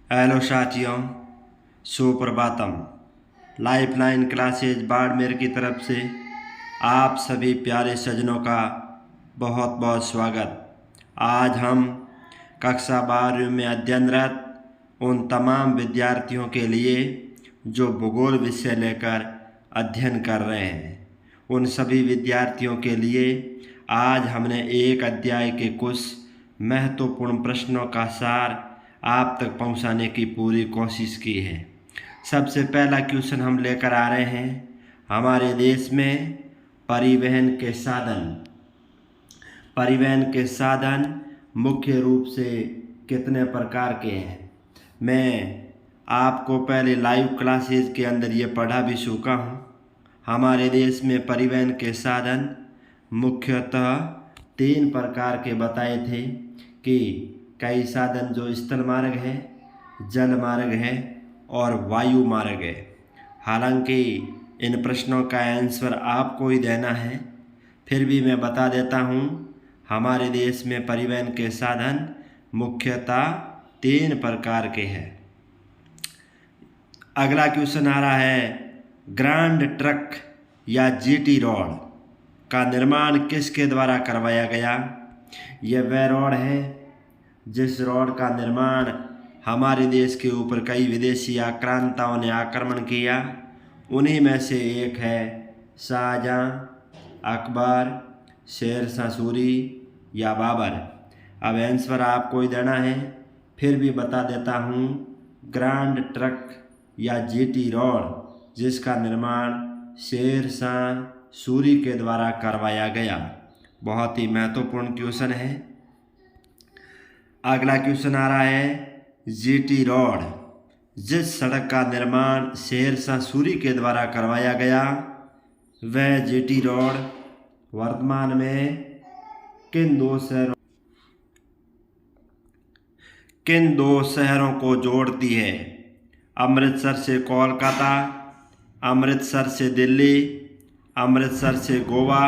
Hello साथियों, Suprabhatam. Lifeline classes Barmer की तरफ से आप सभी प्यारे सज्जनों का बहुत बहुत स्वागत। आज हम कक्षा 12वीं में अध्ययनरत उन तमाम विद्यार्थियों के लिए जो भूगोल विषय लेकर अध्ययन कर रहे हैं, उन सभी विद्यार्थियों के लिए आज हमने एक अध्याय के कुछ महत्वपूर्ण प्रश्नों का सार आप तक पहुंचाने की पूरी कोशिश की है। सबसे पहला क्वेश्चन हम लेकर आ रहे हैं, हमारे देश में परिवहन के साधन मुख्य रूप से कितने प्रकार के हैं। मैं आपको पहले लाइव क्लासेस के अंदर ये पढ़ा भी चुका हूँ। हमारे देश में परिवहन के साधन मुख्यतः 3 प्रकार के बताए थे कि कई साधन जो स्थल मार्ग है, जल मार्ग है और वायु मार्ग है। हालांकि इन प्रश्नों का आंसर आपको ही देना है, फिर भी मैं बता देता हूँ। हमारे देश में परिवहन के साधन मुख्यतः 3 प्रकार के हैं। अगला क्वेश्चन आ रहा है, ग्रांड ट्रक या जीटी रोड का निर्माण किसके द्वारा करवाया गया। यह वह रोड है जिस रोड का निर्माण हमारे देश के ऊपर कई विदेशी आक्रांताओं ने आक्रमण किया। उन्हीं में से एक है शाहजहां, अकबर, शेरशाह सूरी या बाबर। अब आंसर आपको ही देना है, फिर भी बता देता हूँ। ग्रांड ट्रक या जीटी रोड जिसका निर्माण शेरशाह सूरी के द्वारा करवाया गया। बहुत ही महत्वपूर्ण क्वेश्चन है। अगला क्वेश्चन आ रहा है, जीटी रोड जिस सड़क का निर्माण शेरशाह सूरी के द्वारा करवाया गया, वह जीटी रोड वर्तमान में किन दो शहरों को जोड़ती है। अमृतसर से कोलकाता, अमृतसर से दिल्ली, अमृतसर से गोवा,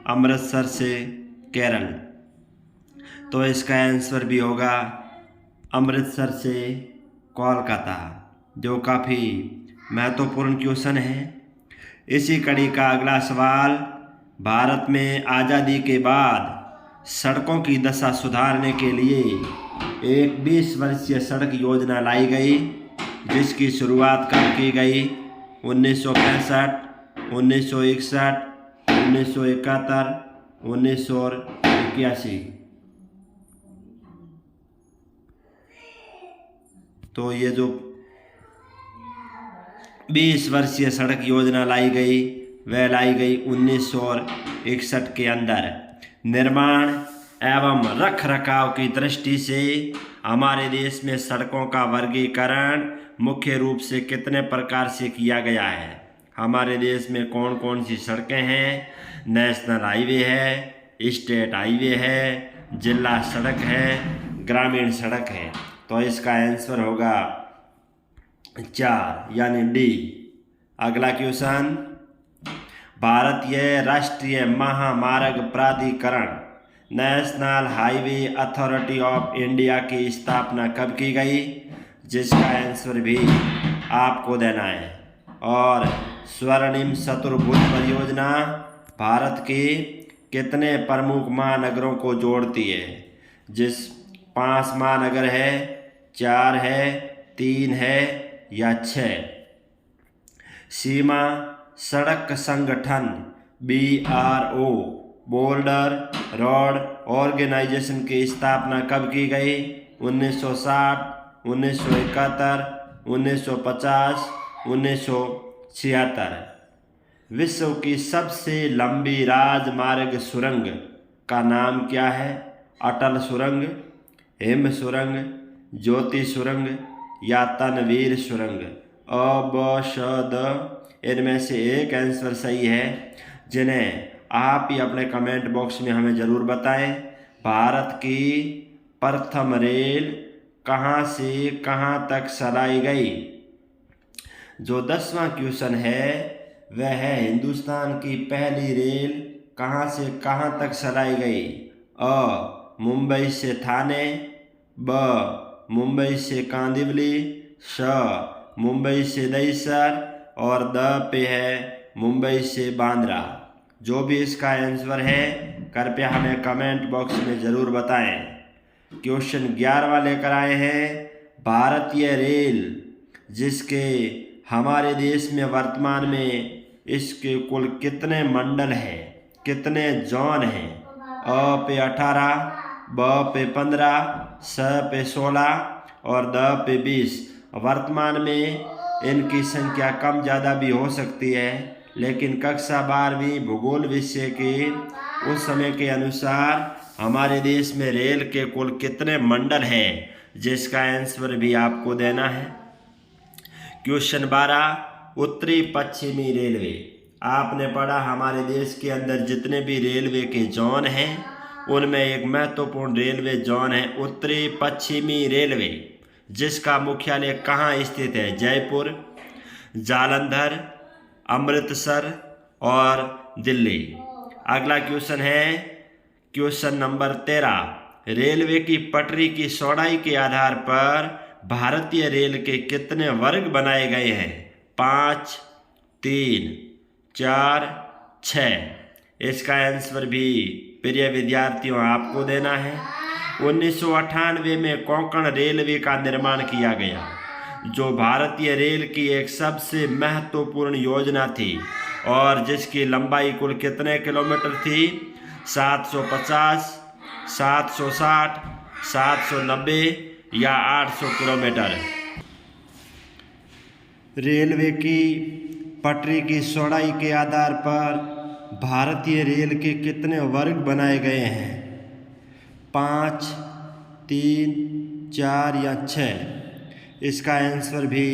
अमृतसर से केरल। तो इसका आंसर भी होगा अमृतसर से कोलकाता, जो काफ़ी महत्वपूर्ण क्वेश्चन है। इसी कड़ी का अगला सवाल, भारत में आज़ादी के बाद सड़कों की दशा सुधारने के लिए एक 20 वर्षीय सड़क योजना लाई गई, जिसकी शुरुआत कब की गई। 1965, 1961, 1971, 1981। तो ये जो 20 वर्षीय सड़क योजना लाई गई, वह लाई गई 1961 के अंदर। निर्माण एवं रख रखाव की दृष्टि से हमारे देश में सड़कों का वर्गीकरण मुख्य रूप से कितने प्रकार से किया गया है। हमारे देश में कौन कौन सी सड़कें हैं। नेशनल हाईवे है, स्टेट हाईवे है, जिला सड़क है, ग्रामीण सड़क है। तो इसका आंसर होगा 4 यानी डी। अगला क्वेश्चन, भारतीय राष्ट्रीय महामार्ग प्राधिकरण national highway authority of India की स्थापना कब की गई, जिसका आंसर भी आपको देना है। और स्वर्णिम चतुर्भुज परियोजना भारत के कितने प्रमुख महानगरों को जोड़ती है। जिस 5 महानगर है, 4 है, 3 है या 6। सीमा सड़क संगठन BRO बोर्डर रोड ऑर्गेनाइजेशन की स्थापना कब की गई। 1960, 1971, 1950, 1976। विश्व की सबसे लंबी राजमार्ग सुरंग का नाम क्या है। अटल सुरंग, हिम सुरंग, ज्योति सुरंग या तनवीर सुरंग। इनमें से एक आंसर सही है, जिन्हें आप ही अपने कमेंट बॉक्स में हमें ज़रूर बताएं। भारत की प्रथम रेल कहाँ से कहाँ तक चलाई गई। जो 10वां क्वेश्चन है वह है, हिंदुस्तान की पहली रेल कहाँ से कहाँ तक चलाई गई। मुंबई से थाने, मुंबई से कांदिवली, श मुंबई से दहिसर और द पे है मुंबई से बांद्रा। जो भी इसका आंसर है कृपया हमें कमेंट बॉक्स में ज़रूर बताएं। क्वेश्चन 11वां लेकर आए हैं। भारतीय रेल जिसके हमारे देश में वर्तमान में इसके कुल कितने मंडल हैं, कितने जोन हैं? अ पे 18, ब पे 15, स पे 16 और द पे 20। वर्तमान में इनकी संख्या कम ज़्यादा भी हो सकती है, लेकिन कक्षा 12वीं भूगोल विषय के उस समय के अनुसार हमारे देश में रेल के कुल कितने मंडल हैं, जिसका आंसर भी आपको देना है। क्वेश्चन 12, उत्तरी पश्चिमी रेलवे। आपने पढ़ा हमारे देश के अंदर जितने भी रेलवे के जोन हैं उनमें एक महत्वपूर्ण रेलवे जोन है उत्तरी पश्चिमी रेलवे, जिसका मुख्यालय कहाँ स्थित है? जयपुर, जालंधर, अमृतसर और दिल्ली। अगला क्वेश्चन है क्वेश्चन नंबर 13। रेलवे की पटरी की चौड़ाई के आधार पर भारतीय रेल के कितने वर्ग बनाए गए हैं? 5, 3, 4, 6। इसका आंसर भी प्रिय विद्यार्थियों आपको देना है। 1998 में कोंकण रेलवे का निर्माण किया गया, जो भारतीय रेल की एक सबसे महत्वपूर्ण योजना थी और जिसकी लंबाई कुल कितने किलोमीटर थी? 750, 760, 790 या 800 किलोमीटर। रेलवे की पटरी की चौड़ाई के आधार पर भारतीय रेल के कितने वर्ग बनाए गए हैं? 5, 3, 4 या 6। इसका आंसर भी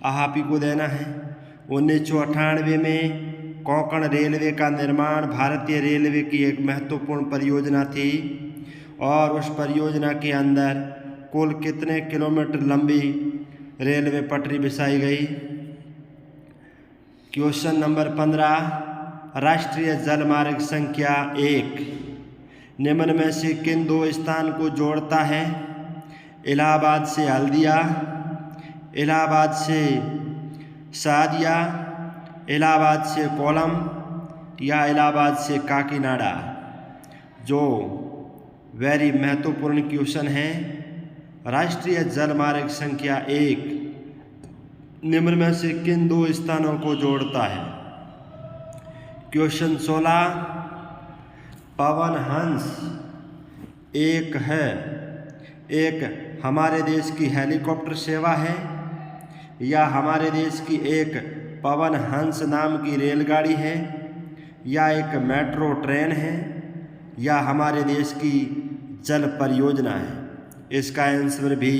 आप ही को देना है। 1998 में कोंकण रेलवे का निर्माण भारतीय रेलवे की एक महत्वपूर्ण परियोजना थी और उस परियोजना के अंदर कुल कितने किलोमीटर लंबी रेलवे पटरी बिछाई गई? Question number 15। राष्ट्रीय जलमार्ग संख्या 1 निम्न में से किन दो स्थान को जोड़ता है? इलाहाबाद से हल्दिया, इलाहाबाद से सादिया, इलाहाबाद से कोलम या इलाहाबाद से काकीनाडा। जो वेरी महत्वपूर्ण क्वेश्चन है। राष्ट्रीय जलमार्ग संख्या 1 निम्न में से किन दो स्थानों को जोड़ता है? क्वेश्चन 16। पवन हंस एक हमारे देश की हेलीकॉप्टर सेवा है या हमारे देश की एक पवन हंस नाम की रेलगाड़ी है या एक मेट्रो ट्रेन है या हमारे देश की जल परियोजना है? इसका आंसर भी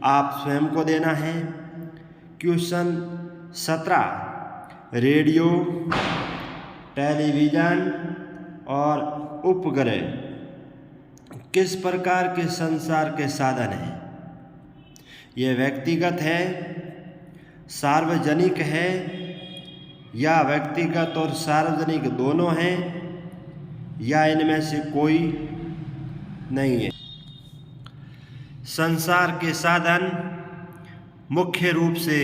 आप स्वयं को देना है। क्वेश्चन 17। रेडियो, टेलीविज़न और उपग्रह किस प्रकार के संचार के साधन हैं? यह व्यक्तिगत है, सार्वजनिक है या व्यक्तिगत और सार्वजनिक दोनों हैं या इनमें से कोई नहीं है? संचार के साधन मुख्य रूप से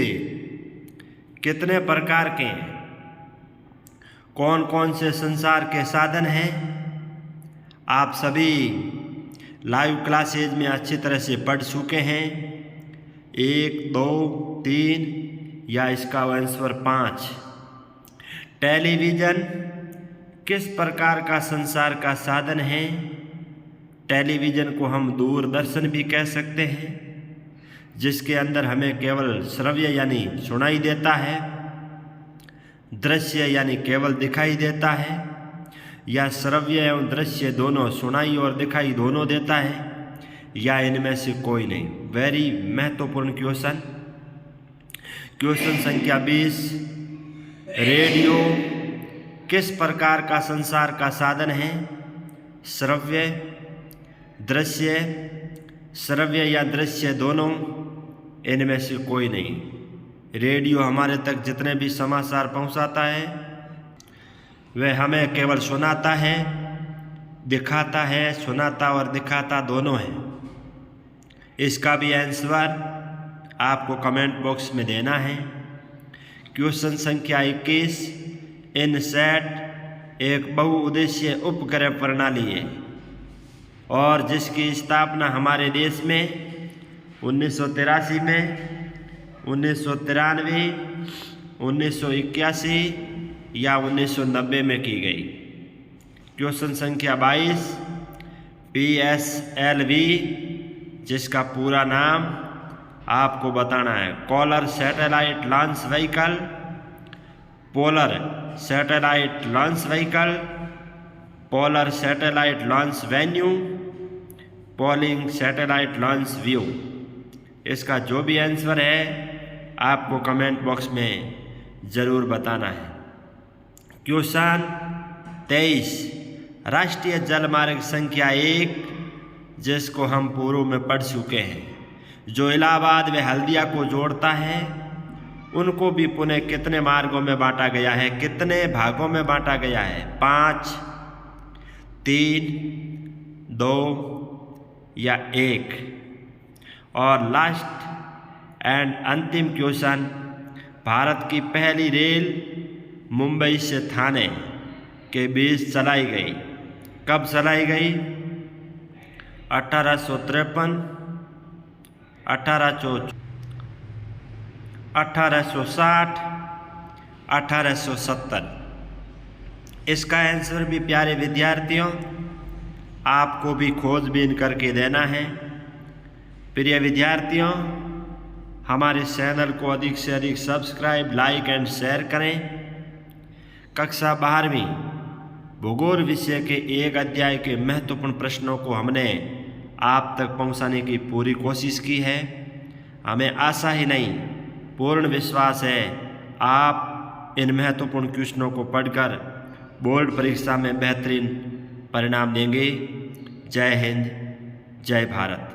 कितने प्रकार के हैं? कौन कौन से संचार के साधन हैं? आप सभी लाइव क्लासेज में अच्छी तरह से पढ़ चुके हैं। 1, 2, 3 या इसका आंसर 5। टेलीविज़न किस प्रकार का संचार का साधन है? टेलीविज़न को हम दूरदर्शन भी कह सकते हैं, जिसके अंदर हमें केवल श्रव्य यानी सुनाई देता है, दृश्य यानी केवल दिखाई देता है, या श्रव्य एवं दृश्य दोनों सुनाई और दिखाई दोनों देता है, या इनमें से कोई नहीं। वेरी महत्वपूर्ण क्वेश्चन। क्वेश्चन संख्या 20। रेडियो किस प्रकार का संचार का साधन है? श्रव्य, दृश्य, श्रव्य या दृश्य दोनों, इनमें से कोई नहीं। रेडियो हमारे तक जितने भी समाचार पहुंचाता है वह हमें केवल सुनाता है, दिखाता है, सुनाता और दिखाता दोनों है। इसका भी आंसर आपको कमेंट बॉक्स में देना है। क्वेश्चन संख्या 21, इनसैट एक बहुउद्देशीय उपग्रह प्रणाली है और जिसकी स्थापना हमारे देश में 1983 में, 1993, 1981 या 1990 में की गई। क्वेश्चन संख्या 22, PSLV जिसका पूरा नाम आपको बताना है collar satellite launch vehicle, polar satellite launch vehicle, polar satellite launch venue, polling satellite launch view. इसका जो भी आंसर है आपको कमेंट बॉक्स में ज़रूर बताना है। क्वेश्चन 23, राष्ट्रीय जलमार्ग संख्या 1 जिसको हम पूर्व में पढ़ चुके हैं, जो इलाहाबाद व हल्दिया को जोड़ता है, उनको भी पुनः कितने मार्गों में बांटा गया है, कितने भागों में बांटा गया है? 5, 3, 2 या 1। और लास्ट एंड अंतिम क्वेश्चन, भारत की पहली रेल मुंबई से थाने के बीच चलाई गई, कब चलाई गई? 1853, 1860, 1870। इसका आंसर भी प्यारे विद्यार्थियों आपको भी खोजबीन करके देना है। प्रिय विद्यार्थियों, हमारे चैनल को अधिक से अधिक सब्सक्राइब, लाइक एंड शेयर करें। कक्षा 12वीं भूगोल विषय के एक अध्याय के महत्वपूर्ण प्रश्नों को हमने आप तक पहुंचाने की पूरी कोशिश की है। हमें आशा ही नहीं पूर्ण विश्वास है आप इन महत्वपूर्ण क्वेश्चनों को पढ़कर बोर्ड परीक्षा में बेहतरीन परिणाम देंगे। जय हिंद, जय भारत।